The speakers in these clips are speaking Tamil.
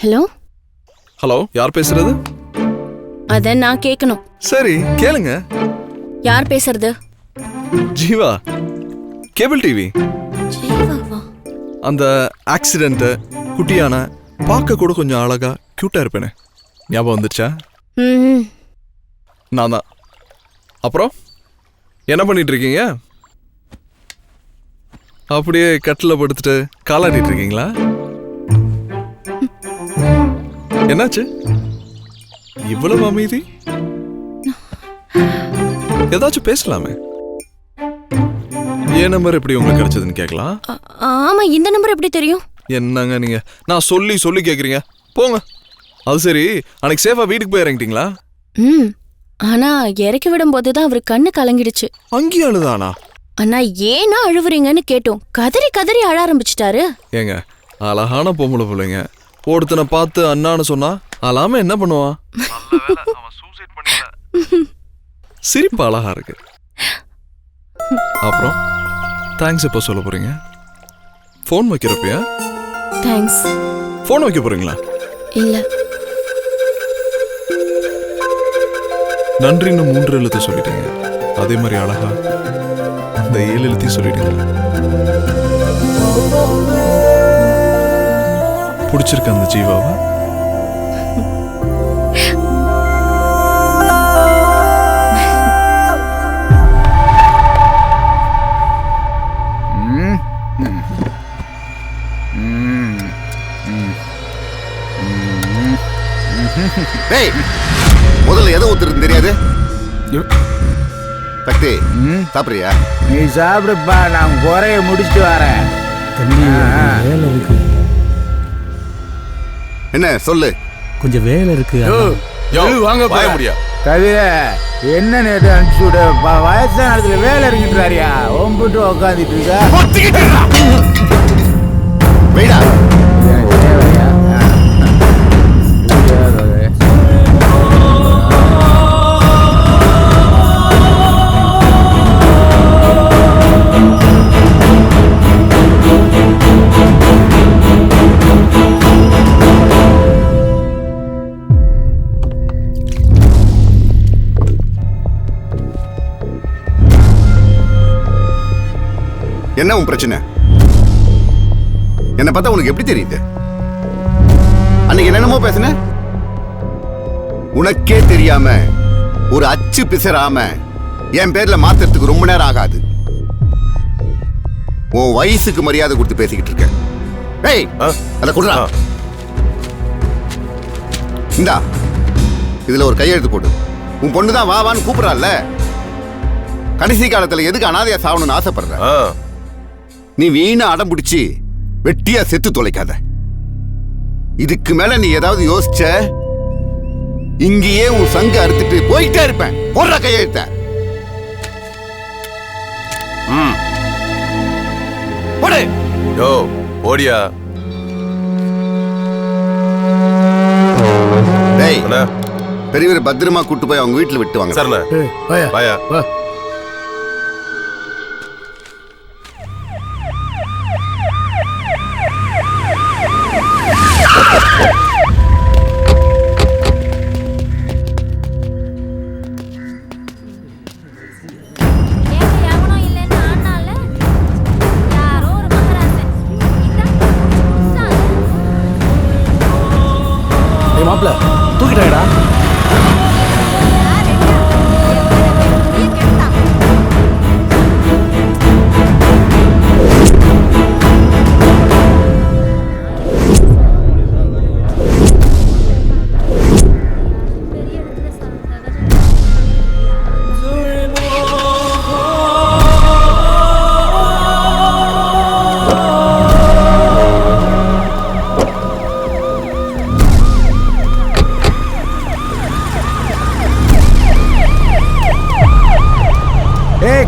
ஹலோ ஹலோ, யார் பேசுறது? அத நான் கேட்கணும். சரி கேளுங்க. யார் பேசுறது? Jeeva, cable TV. ஜீவாவா? அந்த ஆக்சிடென்ட் குட்டியான பார்க்க கூட கொஞ்சம் அழகா கியூட்டா இருப்பேனே, ஞாபகம் வந்துச்சா? ம். நான் தான். அப்புறம் என்ன பண்ணிட்டு இருக்கீங்க? அப்படியே கட்டில படுத்துட்டு காலாடிட்டு இருக்கீங்களா? என்னாச்சு இவ்வளவு அமைதி? ஏதாச்சும் பேசலாமே. என் நம்பர் எப்படி உங்களுக்கு கிடைச்சதுன்னு கேட்கலாம். ஆமா, இந்த நம்பர் எப்படி தெரியும்? என்னங்க நீங்க, நான் சொல்லி சொல்லி கேக்குறீங்க. போங்க. அது சரி, அன்னைக்கு சேஃபா வீட்டுக்கு போய் இறங்கிட்டீங்களா? ம். ஆனா இறக்கி விடும் போதுதான் அவரு கண்ணு கலங்கிடுச்சு. அங்கேயும் அழுதானா? அண்ணா ஏன்னா அழுவுறீங்கன்னு கேட்டோம். கதறி கதறி அழ ஆரம்பிச்சிட்டாரு. ஏங்க, அழகான பொம்பளை பிள்ளைங்க ஒருத்தனை பார்த்து அண்ணான்னு சொன்னா அழாம என்ன பண்ணுவான்? சிரிப்பு அழகா இருக்கு. அப்புறம் தேங்க்ஸ் எப்போ சொல்ல போறீங்க? ஃபோன் வைக்கிறப்பயா? தேங்க்ஸ். ஃபோன் வைக்க போறீங்களா? இல்ல. நன்றின்னு 3 எழுத்து சொல்லிட்டீங்க. அதே மாதிரி அழகா அந்த 7 எழுத்தையும் சொல்லிட்டீங்க. பிடிச்சிருக்க அந்த ஜீவாவை? முதல்ல எதை ஊத்துறது தெரியாது. சக்தி, சாப்பிடுறியா? நீ சாப்பிடுப்பா, நான் குறைய முடிச்சுட்டு வரேன். வேலை இருக்கு. என்ன சொல்லு? கொஞ்சம் வேலை இருக்கு. வாங்க முடியா கவிர, என்ன நேற்று அனுப்பிச்சு விட வயசான இடத்துல வேலை இருக்கின்றாரியா? ஒம்பிட்டு உக்காந்துட்டு இருக்கா. வெயிடா. என்ன உன் பிரச்சனை? என்ன பார்த்தா உனக்கு எப்படி தெரியுது? அன்னைக்கு என்னென்னமோ பேசுன. உனக்கே தெரியாம ஒரு அச்சு பிசராம என் பேர்ல மாத்துறதுக்கு ரொம்ப நேரம் ஆகாது. உன் வயசுக்கு மரியாதை கொடுத்து பேசிக்கிட்டு இருக்க. ஏய், அத குடுறா. இந்தா, இதுல ஒரு கையெழுத்து போடு. உன் பொண்ணுதான் வா வான்னு கூப்பிடறாள்ல. கடைசி காலத்துல எதுக்கு அனாதையா சாவணும்னு ஆசைப்படுற? நீ வீணா அடம் பிடிச்சி வெட்டியா செத்து தொலைக்காத. இதுக்கு மேல நீ ஏதாவது யோசிச்ச, இங்கேயே உன் சங்க அறுத்துட்டு போயிட்டே இருப்பேன். போடுற கையெழுத்த. போடு. யோ ஓடியா. டேய், பெரியவர் பத்திரமா கூட்டு போய் அவங்க வீட்டுல விட்டு வாங்க. சரண வாயா. மாப்பிள்ள தூக்கிட்டாடா.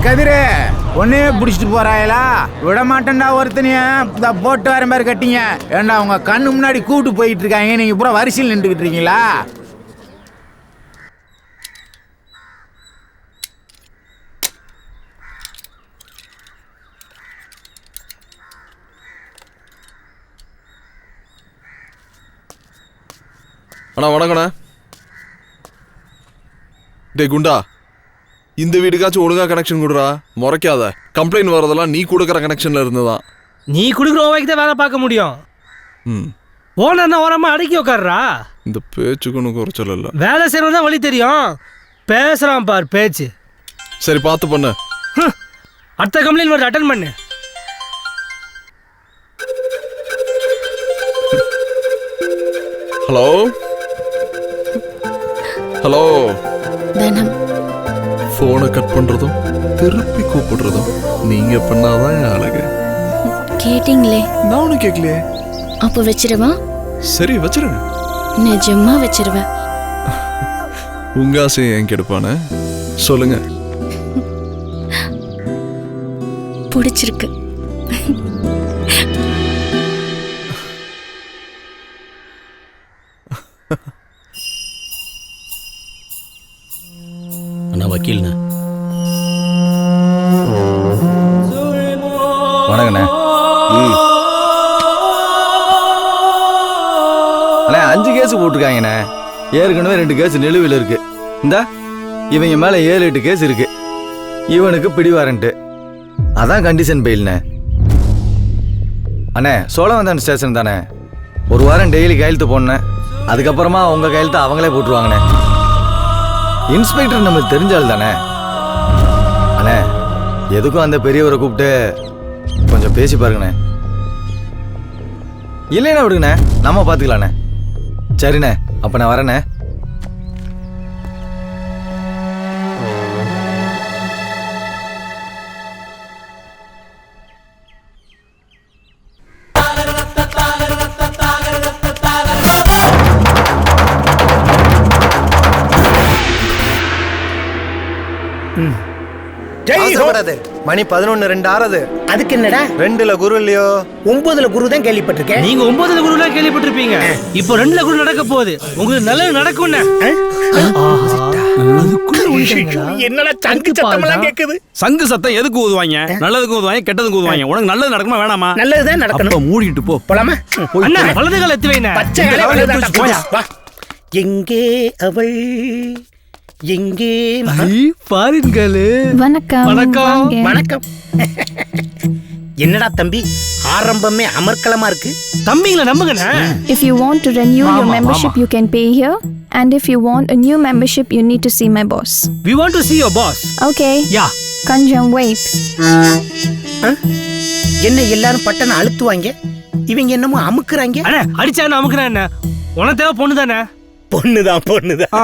கதிரே, ஒன்னையே பிடிச்சிட்டு போறாயலா? விட மாட்டேன்டா ஒருத்தனைய. போட்டு வர மாதிரி கட்டிங்க. ஏண்டா உங்க கண்ணு முன்னாடி கூட்டு போயிட்டு இருக்காங்க, நீங்க பூரா வரிசையில் நின்றுகிட்டு இருக்கீங்களா? அண்ணா வணக்கண்ணா. டே குண்டா, இந்த வீட்டுக்காச்சும் ஒழுங்கா கனெக்ஷன் கொடுறா. முறைக்காத. கம்ப்ளைண்ட் வரதெல்லாம் நீ கொடுக்குற கனெக்ஷன்ல இருந்துதான். நீ குடுக்குற ஓவைக்கு தான் வேலை பார்க்க முடியும். ம், ஓனர்னா ஓரமா அடக்கி உட்கார்றா. இந்த பேச்சுக்கு ஒன்றும் குறைச்சல் இல்லை. வேலை செய்யறது தான் வழி தெரியும். பேசுறான் பார் பேச்சு. சரி பார்த்து பண்ணு. அடுத்த கம்ப்ளைண்ட் வருது, அட்டன் பண்ணு. Hello hello. தனம், ஃபோனை கட் பண்றதும் திருப்பி கூப்பிடுறதும் நீங்க பண்ணாதான் என் அழகு. கேட்டீங்களே. நான் ஒன்றும் கேட்கலையே. அப்போ வச்சிருவா? சரி வச்சிருங்க. நிஜமா வச்சிருவேன். உங்க ஆசையை ஏன் கெடுப்பானே சொல்லுங்க. பிடிச்சிருக்கு. அண்ணா வக்கீல்ண்ணா. வணக்கண்ணே. அண்ணே 5 கேஸ் போட்டிருக்காங்கண்ணே. ஏற்கனவே 2 கேஸ் நிலுவையில் இருக்கு. இந்தா இவங்க மேலே 7-8 கேஸ் இருக்கு. இவனுக்கு பிடிவாரண்ட்டு. அதான் கண்டிஷன் பெயில்ண்ணே. அண்ணே சோழவந்தான் ஸ்டேஷன் தானே. 1 வாரம் டெய்லி கையெழுத்து போடணேன். அதுக்கப்புறமா உங்க கையெழுத்து அவங்களே போட்டுருவாங்கண்ணே. இன்ஸ்பெக்டர் நமக்கு தெரிஞ்சால் தானே. அண்ணே எதுக்கும் அந்த பெரியவரை கூப்பிட்டு கொஞ்சம் பேசி பாருங்கண்ணே. இல்லைண்ணா விடுங்கண்ணே, நம்ம பார்த்துக்கலாண்ணே. சரிண்ணே, அப்போ நான் வரேண்ணே. மணி 11:02 ஆறது. அதுக்கு என்னடா 2ல குரு இல்லையோ? 9ல குரு தான் கேள்விப்பட்டிருக்கேன். நீங்க 9ல குருலாம் கேள்விப்பட்டிருப்பீங்க. இப்போ 2ல குரு நடக்க போகுது. உங்களுக்கு நல்லது நடக்கும்னு. என்னடா சங்கு சத்தமெல்லாம் கேக்குது? சங்கு சத்தம் எதுக்கு ஊதுவாங்க? நல்லதுக்கு ஊதுவாங்க, கெட்டதுக்கு ஊதுவாங்க. உனக்கு நல்லது நடக்குமா வேணாமா? நல்லதுதான் நடக்கணும். அப்ப மூடிட்டு போ. போலாமா? அண்ணா வலது கால எத்து வைங்க. பச்சை காலை வலது கால போயா. வா. எங்கே அவள் எங்கே பாருங்களே. வணக்கம். வணக்கம். வணக்கம். என்னடா தம்பி ஆரம்பமே அமர்க்கலமா இருக்கு. தம்பிங்களை நம்புங்கண்ணா. If you want to renew your membership, you can pay here. And if you want a new membership, you need to see my boss. We want to see your boss. Okay. Yeah. Kanjam, wait. என்ன எல்லாரும் பட்டனை அழுத்துவாங்க, இவங்க என்னமோ அமுக்குறாங்க. அண்ணா அடிச்சானே அமுக்குறேன். என்ன உனக்கு தேவை பொண்ணு தானே? பொண்ணுதான் பொண்ணுதான்.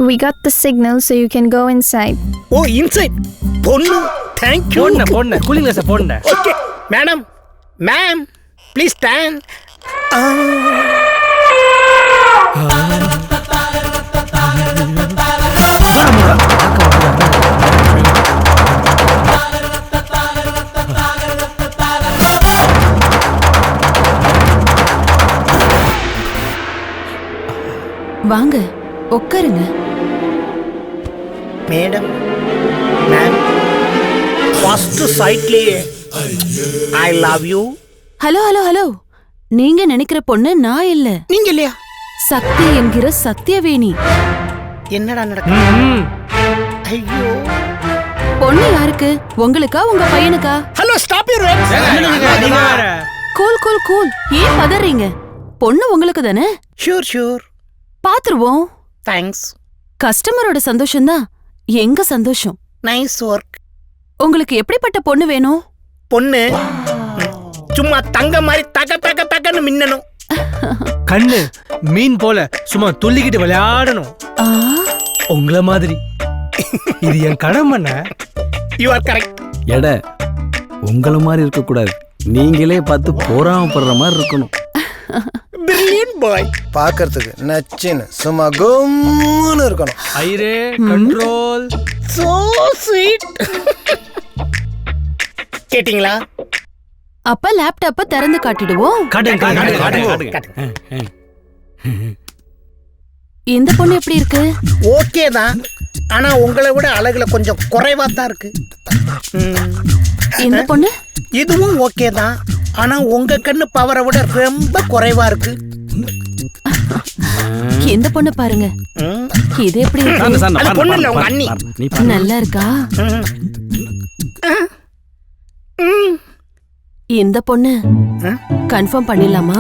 We got the signal, so you can go inside. ஓ இன்சைட் பொண்ணு. Thank you. பொண்ணு பொண்ணு கூலிங் கிளாஸ் பொண்ணு. Okay madam. Ma'am please stand. வாங்க உட்காருங்க. மேடம் மேம் ஃபர்ஸ்ட் சைட்லயே I love you. Hello hello hello. நீங்க நினைக்கிற பொண்ணு நான் இல்ல. நீங்க இல்லையா? சக்தி என்கிற சத்தியவேணி. என்னடா நடக்குது? ஐயோ. பொண்ணு யாருக்கு? உங்களுக்கா உங்க பையனுக்கா? Hello stop you right. நீங்க வேற. Cool cool cool. ஏன் பதறீங்க? பொண்ணு உங்களுக்கு தானே? Sure sure. பாத்துருவோம். தேங்க்ஸ். கஸ்டமரோட சந்தோஷம் தான் எங்க சந்தோஷம். Nice work. உங்களுக்கு எப்படிப்பட்ட பொண்ணு வேணும்? பொண்ணு சும்மா தங்க மாதிரி தக தக தகன்னு மின்னணும். கண்ணு மீன் போல சும்மா துள்ளிக்கிட்டு விளையாடணும். உங்கள மாதிரி. இது என் கடமைண்ண. You are correct. எடை உங்களை மாதிரி இருக்கக்கூடாது. நீங்களே பார்த்து போராமப்படுற மாதிரி இருக்கணும். Brilliant boy. பார்க்கறதுக்கு நச்சின்னு சும்மா கும்முன்னு இருக்கணும். ஐரே கண்ட்ரோல். So sweet. கேட்டிங்களா? அப்ப லேப்டாப்ப திறந்து காட்டிடுவோம். காட்டுங்க. இந்த பொண்ணு எப்படி இருக்கு? ஓகே தான். ஆனா உங்களை விட அழகுல கொஞ்சம் குறைவா தான் இருக்கு. இந்த பொண்ணு? இதுவும் ஓகே தான். ஆனா உங்க கண்ணு பவரை விட ரொம்ப குறைவா இருக்கு. இந்த பொண்ணு பாருங்க, இது எப்படி இருக்கு? சாந்த, சாந்த, அது பாருங்க, பொண்ணு இல்ல, உங்க பாருங்க, அண்ணி. பாருங்க. நீ பாருங்க. நல்லா இருக்கா? இந்த பொண்ணு கன்ஃபார்ம் பண்ணிடலாமா?